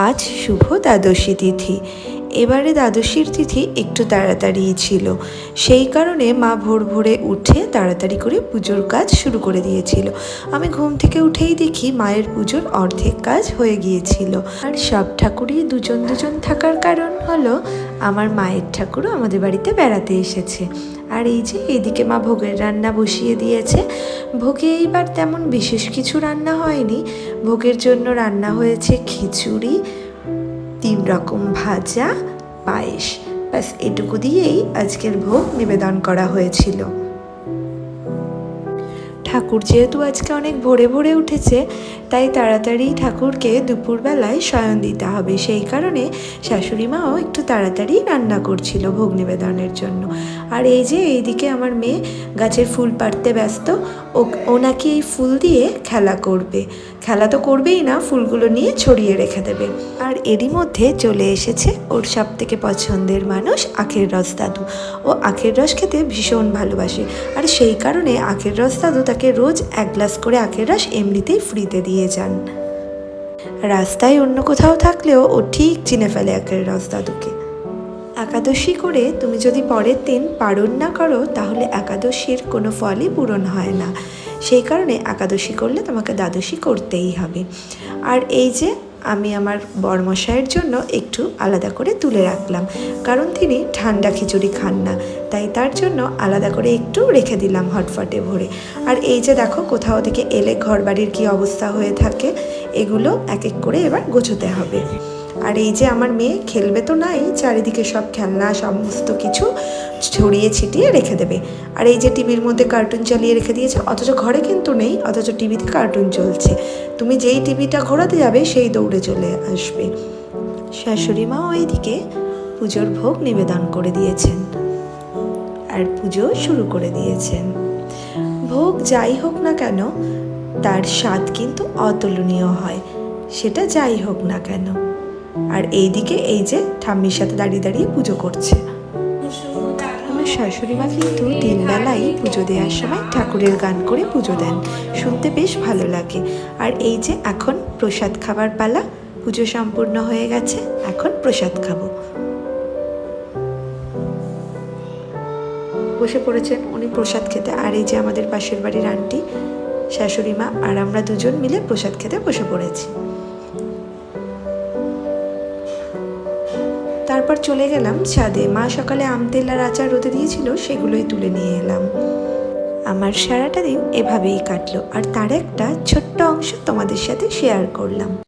আজ শুভ দ্বাদশী তিথি। এবারে দ্বাদশীর তিথি একটু তাড়াতাড়িই ছিল, সেই কারণে মা ভোর ভোরে উঠে তাড়াতাড়ি করে পুজোর কাজ শুরু করে দিয়েছিল। আমি ঘুম থেকে উঠেই দেখি মায়ের পুজোর অর্ধেক কাজ হয়ে গিয়েছিল। আর সব ঠাকুরই দুজন দুজন থাকার কারণ হলো আমার মায়ের ঠাকুরও আমাদের বাড়িতে বেড়াতে এসেছে। আর এই যে এইদিকে মা ভোগের রান্না বসিয়ে দিয়েছে। ভোগে এইবার তেমন বিশেষ কিছু রান্না হয়নি। ভোগের জন্য রান্না হয়েছে খিচুড়ি, 3 রকম ভাজা, পায়েস। ব্যাস এটুকু দিয়েই আজকের ভোগ নিবেদন করা হয়েছিল। ঠাকুর যেহেতু আজকে অনেক ভোরে ভোরে উঠেছে, তাই তাড়াতাড়ি ঠাকুরকে দুপুরবেলায় শয়ন দিতে হবে। সেই কারণে শাশুড়ি মাও একটু তাড়াতাড়ি রান্না করছিল ভোগ নিবেদনের জন্য। আর এই যে এইদিকে আমার মেয়ে গাছের ফুল পাড়তে ব্যস্ত। ও নাকি এই ফুল দিয়ে খেলা করবে। খেলা তো করবেই না, ফুলগুলো নিয়ে ছড়িয়ে রেখে দেবে। আর এরই মধ্যে চলে এসেছে ওর সব থেকে পছন্দের মানুষ আখের রস দাদু। ও আখের রস খেতে ভীষণ ভালোবাসে, আর সেই কারণে আখের রস দাদু তাকে রোজ 1 গ্লাস করে আখের রস এমনিতেই ফ্রিতে দিয়ে যান। রাস্তায় অন্য কোথাও থাকলেও ও ঠিক চিনে ফেলে আখের রস দাদুকে। একাদশী করে তুমি যদি পরের দিন পালন না করো, তাহলে একাদশীর কোনো ফলই পূরণ হয় না। সেই কারণে একাদশী করলে তোমাকে দ্বাদশী করতেই হবে। আর এই যে আমি আমার বরমশাইয়ের জন্য একটু আলাদা করে তুলে রাখলাম, কারণ তিনি ঠান্ডা খিচুড়ি খান না, তাই তার জন্য আলাদা করে একটু রেখে দিলাম হটফটে ভরে। আর এই যে দেখো, কোথাও থেকে এলে ঘরবাড়ির কী অবস্থা হয়ে থাকে, এগুলো এক এক করে এবার গোছাতে হবে। আর এই যে আমার মেয়ে খেলবে তো নাই, চারিদিকে সব খেলনা সমস্ত কিছু ছড়িয়ে ছিটিয়ে রেখে দেবে। আর এই যে টিভির মধ্যে কার্টুন চালিয়ে রেখে দিয়েছে, অথচ ঘরে কিন্তু নেই, অথচ টিভিতে কার্টুন চলছে। তুমি যেই টিভিটা ঘোরাতে যাবে সেই দৌড়ে চলে আসবে। শাশুড়ি মা ওইদিকে পুজোর ভোগ নিবেদন করে দিয়েছেন আর পুজো শুরু করে দিয়েছেন। ভোগ যাই হোক না কেন, তার স্বাদ কিন্তু অতুলনীয় হয়, সেটা যাই হোক না কেন। আর এইদিকে এই যে ঠাম্মির সাথে দাঁড়িয়ে দাঁড়িয়ে পুজো করছে। আমার শাশুড়ি মা কিন্তু 3 বেলাই পুজো দেওয়ার সময় ঠাকুরের গান করে পুজো দেন, শুনতে বেশ ভালো লাগে। আর এই যে এখন প্রসাদ খাবার পালা, পুজো সম্পূর্ণ হয়ে গেছে, এখন প্রসাদ খাবো। বসে পড়েছেন উনি প্রসাদ খেতে। আর এই যে আমাদের পাশের বাড়ির আন্টি, শাশুড়ি মা আর আমরা দুজন মিলে প্রসাদ খেতে বসে পড়েছি। তারপর চলে গেলাম ছাদে। মা সকালে আম তেল আর আচার রোদে দিয়েছিল, সেগুলোই তুলে নিয়ে এলাম। আমার সারাটা দিন এভাবেই কাটলো, আর তার একটা ছোট্ট অংশ তোমাদের সাথে শেয়ার করলাম।